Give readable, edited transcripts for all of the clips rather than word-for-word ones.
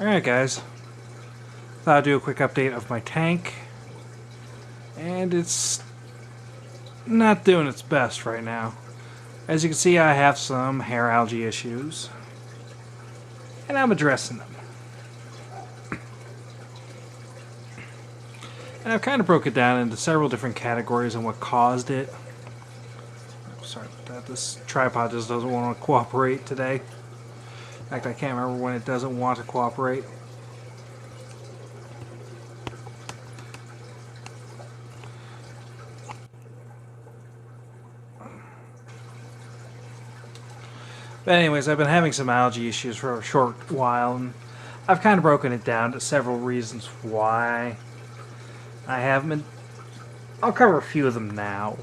Alright guys, thought I'd do a quick update of my tank, and it's not doing its best right now. As you can see, I have some hair algae issues, and I'm addressing them. And I've kind of broke it down into several different categories and what caused it. Sorry about that, this tripod just doesn't want to cooperate today. In fact, I can't remember when it doesn't want to cooperate. But anyways, I've been having some algae issues for a short while, and I've kind of broken it down to several reasons why I haven't been. I'll cover a few of them now.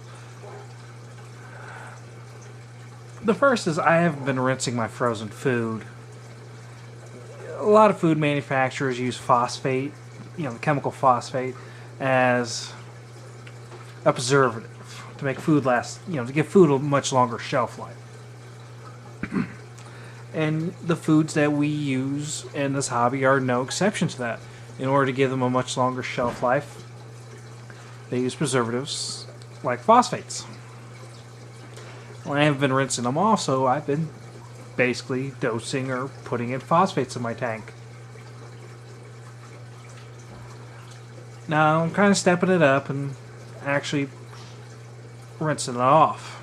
The first is I haven't been rinsing my frozen food. A lot of food manufacturers use phosphate, the chemical phosphate, as a preservative to make food last, to give food a much longer shelf life. And the foods that we use in this hobby are no exception to that. In order to give them a much longer shelf life, they use preservatives like phosphates. Well, I haven't been rinsing them off, so I've been basically dosing or putting in phosphates in my tank. Now I'm kind of stepping it up and actually rinsing it off.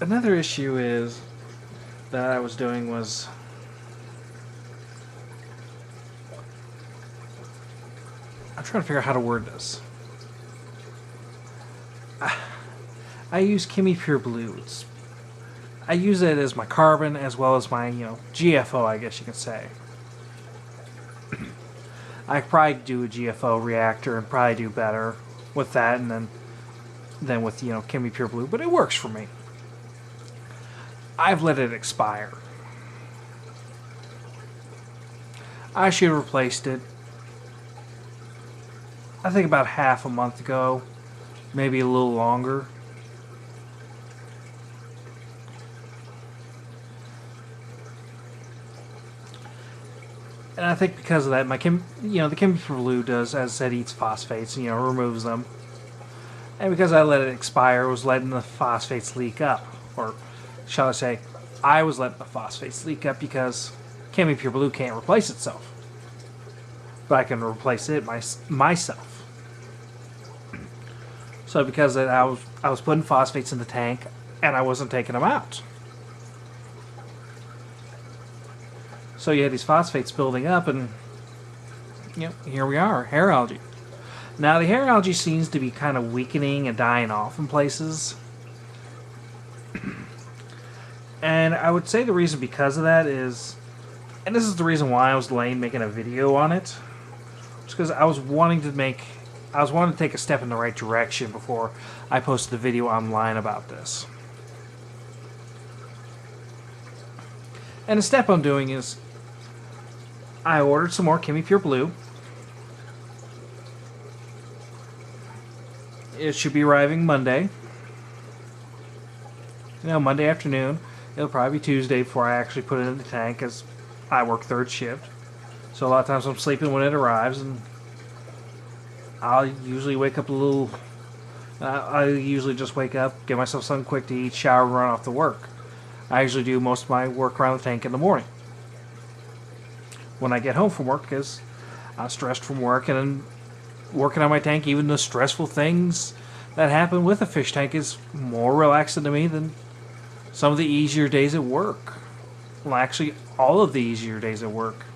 Another issue is that I was doing was I'm trying to figure out how to word this. I use Chemi Pure Blue. I use it as my carbon as well as my GFO, I guess you could say. I could probably do a GFO reactor and probably do better with that and then with Chemi Pure Blue, but it works for me. I've let it expire. I should have replaced it, I think about half a month ago, maybe a little longer. And I think because of that, the Chemi Pure Blue does, as I said, eats phosphates, removes them. And because I let it expire, it was letting the phosphates leak up, or shall I say, I was letting the phosphates leak up because Chemi Pure Blue can't replace itself. But I can replace it myself. So because of that, I was putting phosphates in the tank, and I wasn't taking them out. So you had these phosphates building up, and here we are, hair algae. Now the hair algae seems to be kind of weakening and dying off in places. And I would say the reason because of that is, and this is the reason why I was delaying making a video on it, it's because I was wanting to take a step in the right direction before I posted the video online about this. And the step I'm doing is, I ordered some more Chemi Pure Blue. It should be arriving Monday. Monday afternoon. It'll probably be Tuesday before I actually put it in the tank, as I work third shift. So a lot of times I'm sleeping when it arrives, and I'll usually wake up a little. I usually just wake up, get myself something quick to eat, shower, and run off to work. I usually do most of my work around the tank in the morning. When I get home from work, because I'm stressed from work and working on my tank, even the stressful things that happen with a fish tank is more relaxing to me than some of the easier days at work. Well, actually, all of the easier days at work.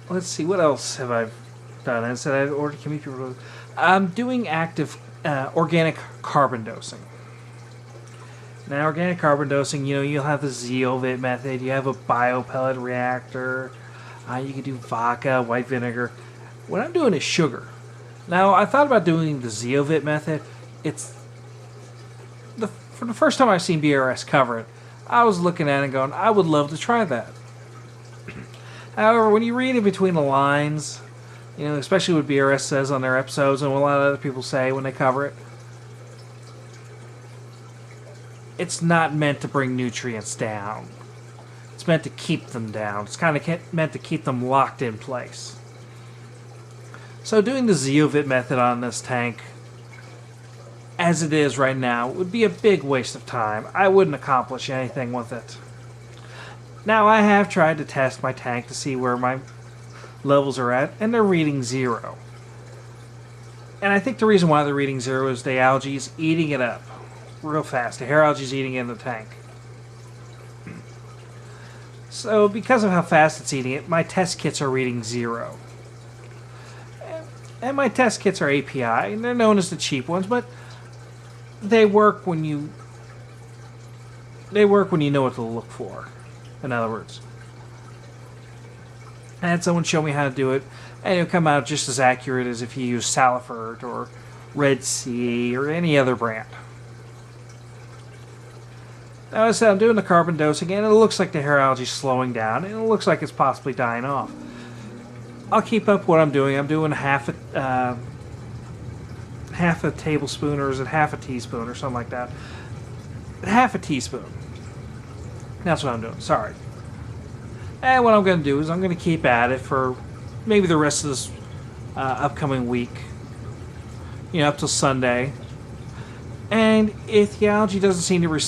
Let's see, what else have I done? I said I've ordered Chemi Pure Blue. I'm doing active organic carbon dosing. Now, organic carbon dosing, you'll have the zeolite method, you have a biopellet reactor, you can do vodka, white vinegar. What I'm doing is sugar. Now, I thought about doing the zeolite method. For the first time I've seen BRS cover it, I was looking at it and going, I would love to try that. However, when you read in between the lines, You know, especially what BRS says on their episodes and what a lot of other people say when they cover it. It's not meant to bring nutrients down. It's meant to keep them down. It's kind of meant to keep them locked in place. So doing the Zeovit method on this tank, as it is right now, would be a big waste of time. I wouldn't accomplish anything with it. Now, I have tried to test my tank to see where my levels are at, and they're reading 0. And I think the reason why they're reading 0 is the algae is eating it up real fast. The hair algae is eating in the tank. So, because of how fast it's eating it, my test kits are reading 0. And my test kits are API, and they're known as the cheap ones, but they work when you know what to look for. In other words, I had someone show me how to do it, and it'll come out just as accurate as if you use Salifert or Red Sea or any other brand. Now, as I said, I'm doing the carbon dosing, and it looks like the hair algae is slowing down, and it looks like it's possibly dying off. I'll keep up what I'm doing. I'm doing half a tablespoon, or is it half a teaspoon, or something like that. Half a teaspoon. That's what I'm doing. Sorry. And what I'm going to do is I'm going to keep at it for maybe the rest of this upcoming week. You know, up till Sunday. And if the algae doesn't seem to,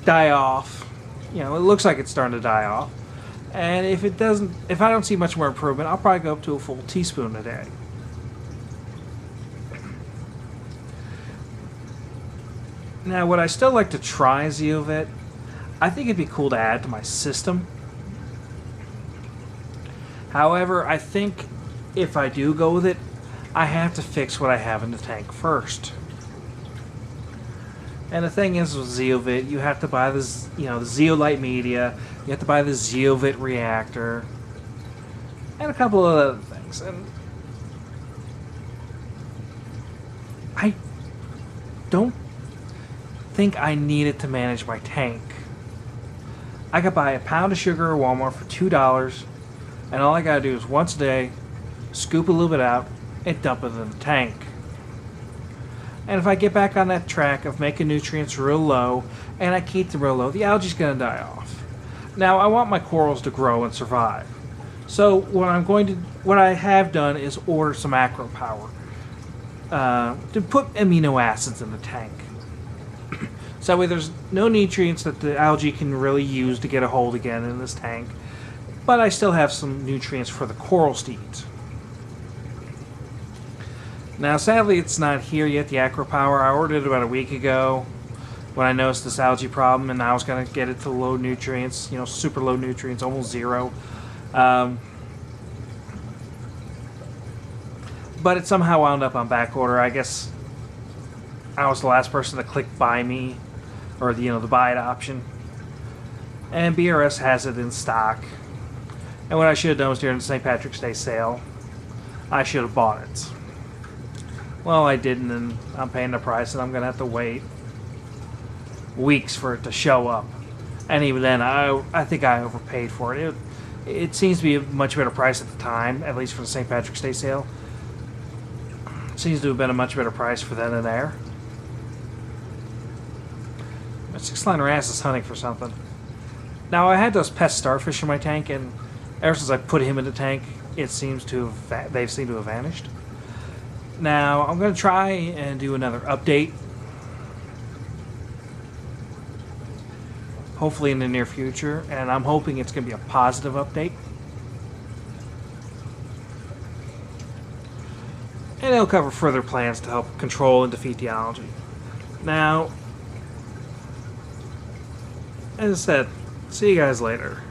die off, it looks like it's starting to die off. And if I don't see much more improvement, I'll probably go up to a full teaspoon a day. Now, would I still like to try Zeovit? I think it'd be cool to add to my system. However, I think if I do go with it, I have to fix what I have in the tank first. And the thing is with Zeovit, you have to buy the zeolite media, you have to buy the Zeovit reactor, and a couple of other things. And I don't think I need it to manage my tank. I could buy a pound of sugar at Walmart for $2, and all I gotta do is once a day, scoop a little bit out, and dump it in the tank. And if I get back on that track of making nutrients real low, and I keep them real low, the algae's gonna die off. Now, I want my corals to grow and survive. So what I have done is order some Acro Power to put amino acids in the tank. So that way there's no nutrients that the algae can really use to get a hold again in this tank. But I still have some nutrients for the corals to eat. Now, sadly, it's not here yet, the Acro Power. I ordered it about a week ago when I noticed this algae problem, and I was going to get it to low nutrients, super low nutrients, almost 0. But it somehow wound up on back order. I guess I was the last person to click buy me, or the buy it option. And BRS has it in stock. And what I should have done was during the St. Patrick's Day sale, I should have bought it. Well, I didn't, and I'm paying the price, and I'm going to have to wait weeks for it to show up. And even then, I think I overpaid for it. It seems to be a much better price at the time, at least for the St. Patrick's Day sale. It seems to have been a much better price for then and there. But 6-liner ass is hunting for something. Now, I had those pest starfish in my tank, and ever since I put him in the tank, they've seemed to have vanished. Now, I'm going to try and do another update. Hopefully in the near future, and I'm hoping it's going to be a positive update. And it'll cover further plans to help control and defeat the algae. Now, as I said, see you guys later.